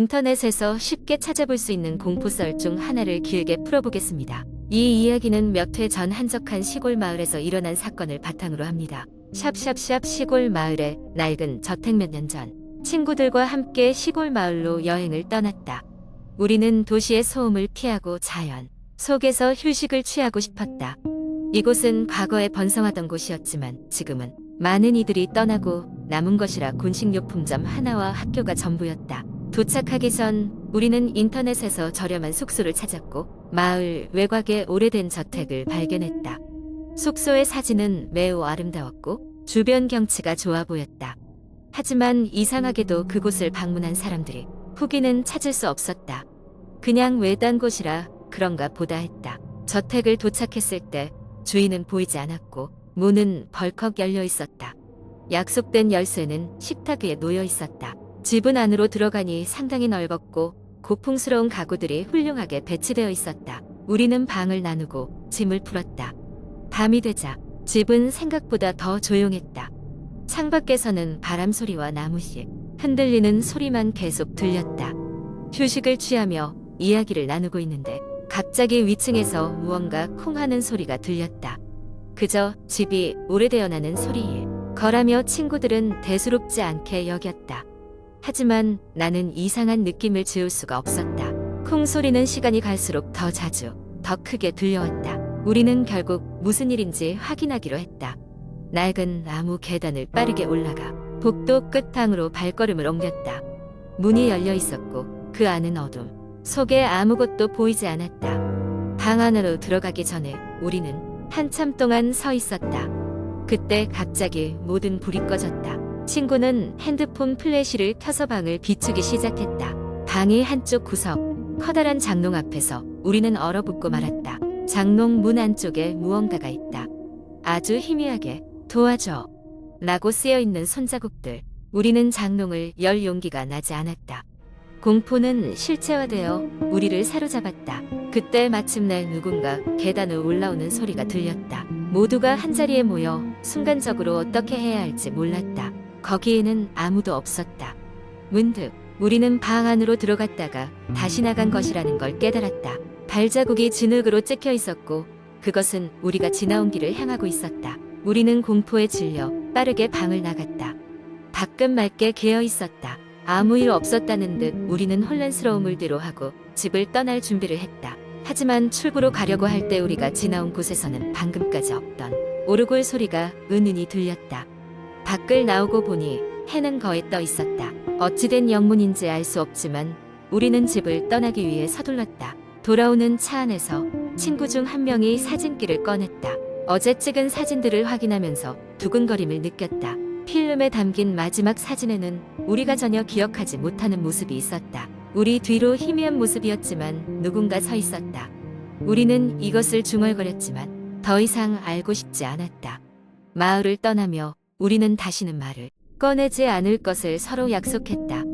인터넷에서 쉽게 찾아볼 수 있는 공포썰 중 하나를 길게 풀어보겠습니다. 이 이야기는 몇 회 전 한적한 시골 마을에서 일어난 사건을 바탕으로 합니다. 샵샵샵 시골 마을의 낡은 저택. 몇 년 전 친구들과 함께 시골 마을로 여행을 떠났다. 우리는 도시의 소음을 피하고 자연 속에서 휴식을 취하고 싶었다. 이곳은 과거에 번성하던 곳이었지만 지금은 많은 이들이 떠나고 남은 것이라 곤식료품점 하나와 학교가 전부였다. 도착하기 전 우리는 인터넷에서 저렴한 숙소를 찾았고 마을 외곽의 오래된 저택을 발견했다. 숙소의 사진은 매우 아름다웠고 주변 경치가 좋아 보였다. 하지만 이상하게도 그곳을 방문한 사람들이 후기는 찾을 수 없었다. 그냥 외딴 곳이라 그런가 보다 했다. 저택을 도착했을 때 주인은 보이지 않았고 문은 벌컥 열려 있었다. 약속된 열쇠는 식탁 위에 놓여 있었다. 집은 안으로 들어가니 상당히 넓었고 고풍스러운 가구들이 훌륭하게 배치되어 있었다. 우리는 방을 나누고 짐을 풀었다. 밤이 되자 집은 생각보다 더 조용했다. 창밖에서는 바람 소리와 나무씨 흔들리는 소리만 계속 들렸다. 휴식을 취하며 이야기를 나누고 있는데 갑자기 위층에서 무언가 콩 하는 소리가 들렸다. 그저 집이 오래되어 나는 소리일 거라며 친구들은 대수롭지 않게 여겼다. 하지만 나는 이상한 느낌을 지울 수가 없었다. 콩 소리는 시간이 갈수록 더 자주, 더 크게 들려왔다. 우리는 결국 무슨 일인지 확인하기로 했다. 낡은 나무 계단을 빠르게 올라가 복도 끝방으로 발걸음을 옮겼다. 문이 열려 있었고 그 안은 어둠 속에 아무것도 보이지 않았다. 방 안으로 들어가기 전에 우리는 한참 동안 서 있었다. 그때 갑자기 모든 불이 꺼졌다. 친구는 핸드폰 플래시를 켜서 방을 비추기 시작했다. 방의 한쪽 구석, 커다란 장롱 앞에서 우리는 얼어붙고 말았다. 장롱 문 안쪽에 무언가가 있다. 아주 희미하게 도와줘 라고 쓰여있는 손자국들. 우리는 장롱을 열 용기가 나지 않았다. 공포는 실체화되어 우리를 사로잡았다. 그때 마침내 누군가 계단을 올라오는 소리가 들렸다. 모두가 한자리에 모여 순간적으로 어떻게 해야 할지 몰랐다. 거기에는 아무도 없었다. 문득 우리는 방 안으로 들어갔다가 다시 나간 것이라는 걸 깨달았다. 발자국이 진흙으로 찍혀 있었고 그것은 우리가 지나온 길을 향하고 있었다. 우리는 공포에 질려 빠르게 방을 나갔다. 밖은 맑게 개어 있었다. 아무 일 없었다는 듯 우리는 혼란스러움을 뒤로하고 집을 떠날 준비를 했다. 하지만 출구로 가려고 할 때 우리가 지나온 곳에서는 방금까지 없던 오르골 소리가 은은히 들렸다. 밖을 나오고 보니 해는 거의 떠 있었다. 어찌된 영문인지 알 수 없지만 우리는 집을 떠나기 위해 서둘렀다. 돌아오는 차 안에서 친구 중 한 명이 사진기를 꺼냈다. 어제 찍은 사진들을 확인하면서 두근거림을 느꼈다. 필름에 담긴 마지막 사진에는 우리가 전혀 기억하지 못하는 모습이 있었다. 우리 뒤로 희미한 모습이었지만 누군가 서 있었다. 우리는 이것을 중얼거렸지만 더 이상 알고 싶지 않았다. 마을을 떠나며 우리는 다시는 말을 꺼내지 않을 것을 서로 약속했다.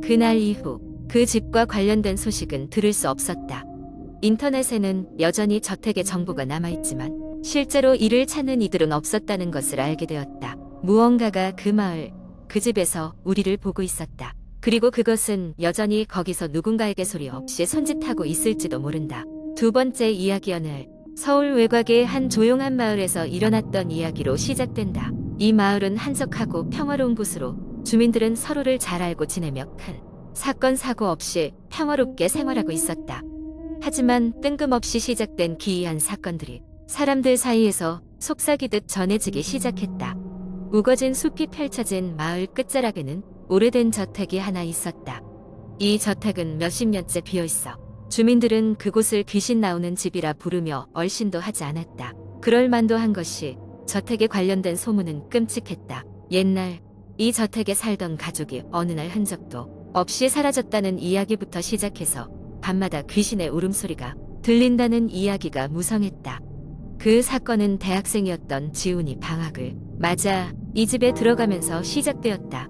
그날 이후 그 집과 관련된 소식은 들을 수 없었다. 인터넷에는 여전히 저택의 정보가 남아있지만 실제로 이를 찾는 이들은 없었다는 것을 알게 되었다. 무언가가 그 마을, 그 집에서 우리를 보고 있었다. 그리고 그것은 여전히 거기서 누군가에게 소리 없이 손짓하고 있을지도 모른다. 두 번째 이야기. 오늘 서울 외곽의 한 조용한 마을에서 일어났던 이야기로 시작된다. 이 마을은 한적하고 평화로운 곳으로 주민들은 서로를 잘 알고 지내며 큰 사건 사고 없이 평화롭게 생활하고 있었다. 하지만 뜬금없이 시작된 기이한 사건들이 사람들 사이에서 속삭이듯 전해지기 시작했다. 우거진 숲이 펼쳐진 마을 끝자락에는 오래된 저택이 하나 있었다. 이 저택은 몇십 년째 비어있어 주민들은 그곳을 귀신 나오는 집이라 부르며 얼씬도 하지 않았다. 그럴 만도 한 것이 저택에 관련된 소문은 끔찍했다. 옛날 이 저택에 살던 가족이 어느 날 흔적도 없이 사라졌다는 이야기부터 시작해서 밤마다 귀신의 울음소리가 들린다는 이야기가 무성했다. 그 사건은 대학생이었던 지훈이 방학을 맞아 이 집에 들어가면서 시작되었다.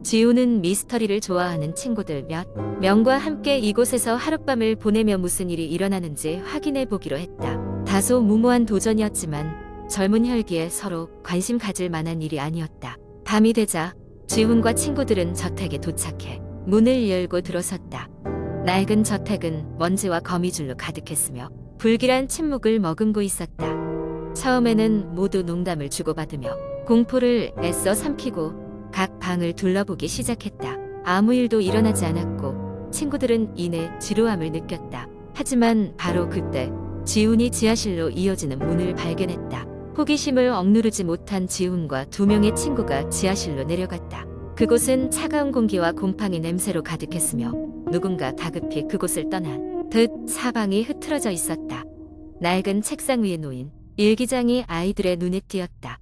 지훈은 미스터리를 좋아하는 친구들 몇 명과 함께 이곳에서 하룻밤을 보내며 무슨 일이 일어나는지 확인해 보기로 했다. 다소 무모한 도전이었지만 젊은 혈기에 서로 관심 가질 만한 일이 아니었다. 밤이 되자 지훈과 친구들은 저택에 도착해 문을 열고 들어섰다. 낡은 저택은 먼지와 거미줄로 가득했으며 불길한 침묵을 머금고 있었다. 처음에는 모두 농담을 주고받으며 공포를 애써 삼키고 각 방을 둘러보기 시작했다. 아무 일도 일어나지 않았고 친구들은 이내 지루함을 느꼈다. 하지만 바로 그때 지훈이 지하실로 이어지는 문을 발견했다. 호기심을 억누르지 못한 지훈과 두 명의 친구가 지하실로 내려갔다. 그곳은 차가운 공기와 곰팡이 냄새로 가득했으며 누군가 다급히 그곳을 떠난 듯 사방이 흐트러져 있었다. 낡은 책상 위에 놓인 일기장이 아이들의 눈에 띄었다.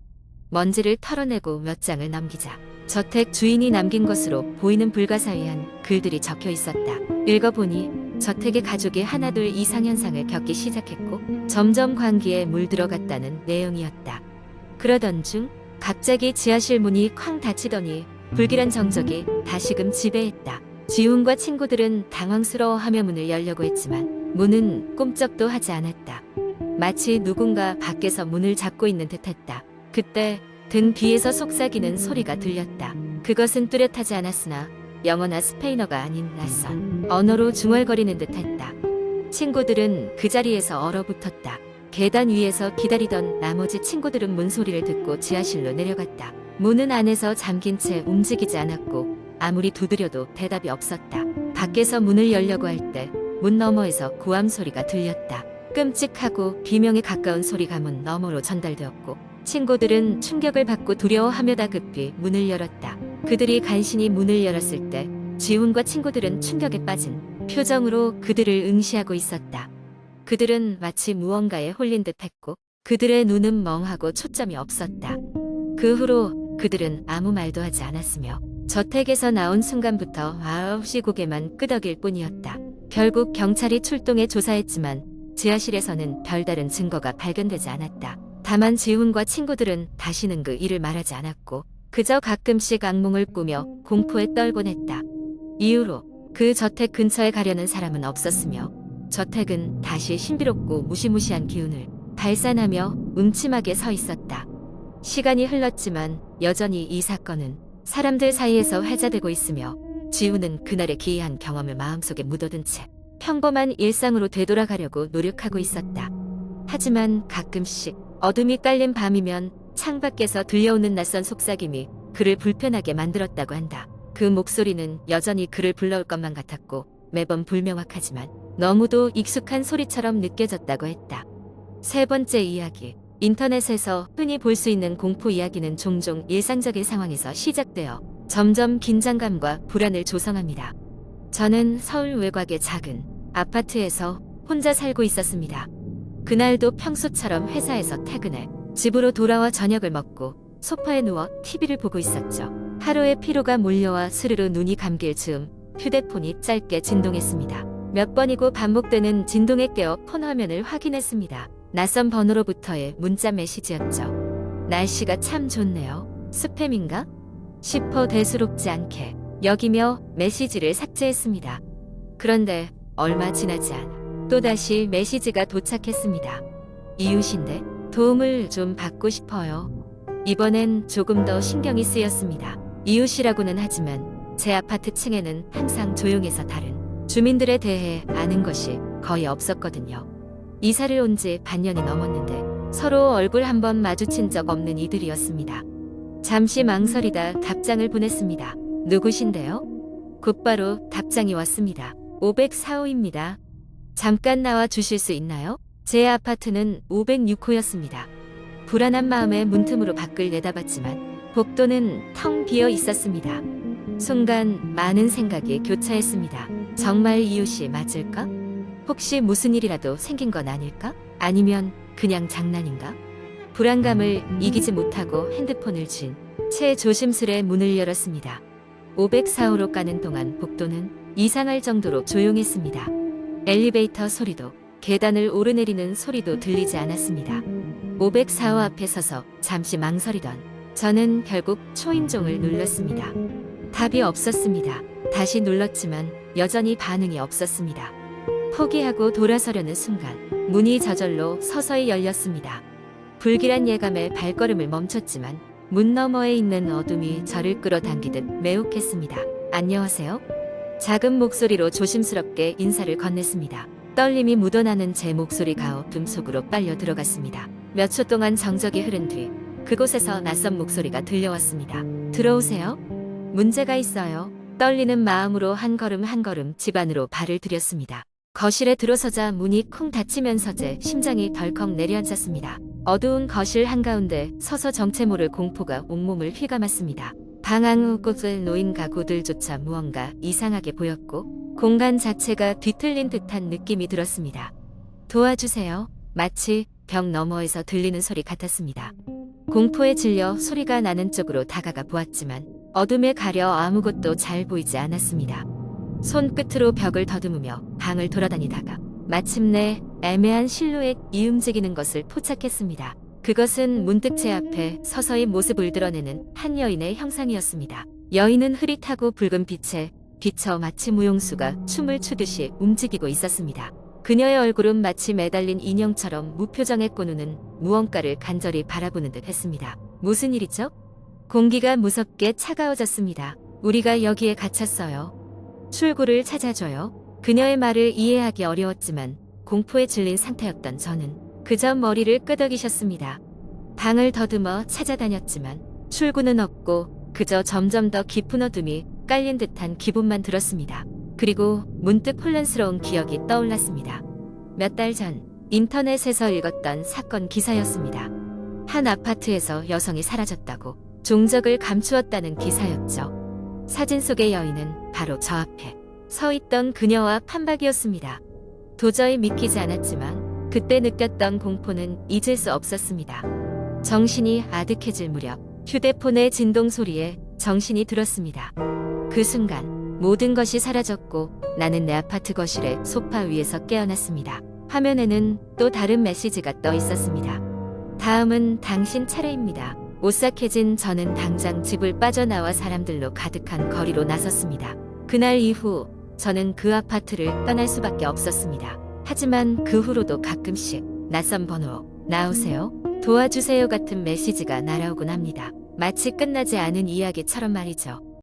먼지를 털어내고 몇 장을 넘기자 저택 주인이 남긴 것으로 보이는 불가사의한 글들이 적혀 있었다. 읽어보니 저택의 가족이 하나둘 이상현상을 겪기 시작했고 점점 관기에 물들어갔다는 내용이었다. 그러던 중 갑자기 지하실 문이 쾅 닫히더니 불길한 정적이 다시금 지배했다. 지훈과 친구들은 당황스러워하며 문을 열려고 했지만 문은 꼼짝도 하지 않았다. 마치 누군가 밖에서 문을 잡고 있는 듯했다. 그때 등 뒤에서 속삭이는 소리가 들렸다. 그것은 뚜렷하지 않았으나 영어나 스페인어가 아닌 낯선 언어로 중얼거리는 듯했다. 친구들은 그 자리에서 얼어붙었다. 계단 위에서 기다리던 나머지 친구들은 문소리를 듣고 지하실로 내려갔다. 문은 안에서 잠긴 채 움직이지 않았고 아무리 두드려도 대답이 없었다. 밖에서 문을 열려고 할 때 문 너머에서 고함 소리가 들렸다. 끔찍하고 비명에 가까운 소리가 문 너머로 전달되었고 친구들은 충격을 받고 두려워하며 다급히 문을 열었다. 그들이 간신히 문을 열었을 때 지훈과 친구들은 충격에 빠진 표정으로 그들을 응시하고 있었다. 그들은 마치 무언가에 홀린 듯했고 그들의 눈은 멍하고 초점이 없었다. 그 후로 그들은 아무 말도 하지 않았으며 저택에서 나온 순간부터 아없이 고개만 끄덕일 뿐이었다. 결국 경찰이 출동해 조사했지만 지하실에서는 별다른 증거가 발견되지 않았다. 다만 지훈과 친구들은 다시는 그 일을 말하지 않았고 그저 가끔씩 악몽을 꾸며 공포에 떨곤 했다. 이후로 그 저택 근처에 가려는 사람은 없었으며 저택은 다시 신비롭고 무시무시한 기운을 발산하며 음침하게 서 있었다. 시간이 흘렀지만 여전히 이 사건은 사람들 사이에서 회자되고 있으며 지훈은 그날의 기이한 경험을 마음속에 묻어둔 채 평범한 일상으로 되돌아가려고 노력하고 있었다. 하지만 가끔씩 어둠이 깔린 밤이면 창밖에서 들려오는 낯선 속삭임이 그를 불편하게 만들었다고 한다. 그 목소리는 여전히 그를 불러올 것만 같았고 매번 불명확하지만 너무도 익숙한 소리처럼 느껴졌다고 했다. 세 번째 이야기. 인터넷에서 흔히 볼 수 있는 공포 이야기는 종종 일상적인 상황에서 시작되어 점점 긴장감과 불안을 조성합니다. 저는 서울 외곽의 작은 아파트에서 혼자 살고 있었습니다. 그날도 평소처럼 회사에서 퇴근해 집으로 돌아와 저녁을 먹고 소파에 누워 TV를 보고 있었죠. 하루의 피로가 몰려와 스르르 눈이 감길 즈음 휴대폰이 짧게 진동했습니다. 몇 번이고 반복되는 진동에 깨어 폰 화면을 확인했습니다. 낯선 번호로부터의 문자 메시지였죠. 날씨가 참 좋네요. 스팸인가? 싶어 대수롭지 않게 여기며 메시지를 삭제했습니다. 그런데 얼마 지나지 않아 또다시 메시지가 도착했습니다. 이웃인데 도움을 좀 받고 싶어요. 이번엔 조금 더 신경이 쓰였습니다. 이웃이라고는 하지만 제 아파트 층에는 항상 조용해서 다른 주민들에 대해 아는 것이 거의 없었거든요. 이사를 온 지 반년이 넘었는데 서로 얼굴 한번 마주친 적 없는 이들이었습니다. 잠시 망설이다 답장을 보냈습니다. 누구신데요? 곧바로 답장이 왔습니다. 504호입니다. 잠깐 나와 주실 수 있나요? 제 아파트는 506호였습니다. 불안한 마음에 문틈으로 밖을 내다봤지만 복도는 텅 비어 있었습니다. 순간 많은 생각이 교차했습니다. 정말 이웃이 맞을까? 혹시 무슨 일이라도 생긴 건 아닐까? 아니면 그냥 장난인가? 불안감을 이기지 못하고 핸드폰을 쥔 채 조심스레 문을 열었습니다. 504호로 가는 동안 복도는 이상할 정도로 조용했습니다. 엘리베이터 소리도 계단을 오르내리는 소리도 들리지 않았습니다. 504호 앞에 서서 잠시 망설이던 저는 결국 초인종을 눌렀습니다. 답이 없었습니다. 다시 눌렀지만 여전히 반응이 없었습니다. 포기하고 돌아서려는 순간 문이 저절로 서서히 열렸습니다. 불길한 예감에 발걸음을 멈췄지만 문 너머에 있는 어둠이 저를 끌어당기듯 매혹했습니다. 안녕하세요? 작은 목소리로 조심스럽게 인사를 건넸습니다. 떨림이 묻어나는 제 목소리가 어둠 속으로 빨려 들어갔습니다. 몇 초 동안 정적이 흐른 뒤 그곳에서 낯선 목소리가 들려왔습니다. 들어오세요. 문제가 있어요. 떨리는 마음으로 한 걸음 한 걸음 집 안으로 발을 들였습니다. 거실에 들어서자 문이 쿵 닫히면서 제 심장이 덜컥 내려앉았습니다. 어두운 거실 한가운데 서서 정체 모를 공포가 온몸을 휘감았습니다. 방 안의 꽃을 놓인 가구들조차 무언가 이상하게 보였고 공간 자체가 뒤틀린 듯한 느낌이 들었습니다. 도와주세요. 마치 벽 너머에서 들리는 소리 같았습니다. 공포에 질려 소리가 나는 쪽으로 다가가 보았지만 어둠에 가려 아무것도 잘 보이지 않았습니다. 손끝으로 벽을 더듬으며 방을 돌아다니다가 마침내 애매한 실루엣이 움직이는 것을 포착했습니다. 그것은 문득 제 앞에 서서히 모습을 드러내는 한 여인의 형상이었습니다. 여인은 흐릿하고 붉은 빛에 비쳐 마치 무용수가 춤을 추듯이 움직이고 있었습니다. 그녀의 얼굴은 마치 매달린 인형처럼 무표정의 꼬누는 무언가를 간절히 바라보는 듯 했습니다. 무슨 일이죠? 공기가 무섭게 차가워졌습니다. 우리가 여기에 갇혔어요. 출구를 찾아줘요. 그녀의 말을 이해하기 어려웠지만 공포에 질린 상태였던 저는 그저 머리를 끄덕이셨습니다. 방을 더듬어 찾아다녔지만 출구는 없고 그저 점점 더 깊은 어둠이 깔린 듯한 기분만 들었습니다. 그리고 문득 혼란스러운 기억이 떠올랐습니다. 몇 달 전 인터넷에서 읽었던 사건 기사였습니다. 한 아파트에서 여성이 사라졌다고 종적을 감추었다는 기사였죠. 사진 속의 여인은 바로 저 앞에 서 있던 그녀와 판박이었습니다. 도저히 믿기지 않았지만 그때 느꼈던 공포는 잊을 수 없었습니다. 정신이 아득해질 무렵 휴대폰의 진동 소리에 정신이 들었습니다. 그 순간 모든 것이 사라졌고 나는 내 아파트 거실의 소파 위에서 깨어났습니다. 화면에는 또 다른 메시지가 떠 있었습니다. 다음은 당신 차례입니다. 오싹해진 저는 당장 집을 빠져나와 사람들로 가득한 거리로 나섰습니다. 그날 이후 저는 그 아파트를 떠날 수밖에 없었습니다. 하지만 그 후로도 가끔씩 낯선 번호로 나오세요, 도와주세요 같은 메시지가 날아오곤 합니다. 마치 끝나지 않은 이야기처럼 말이죠.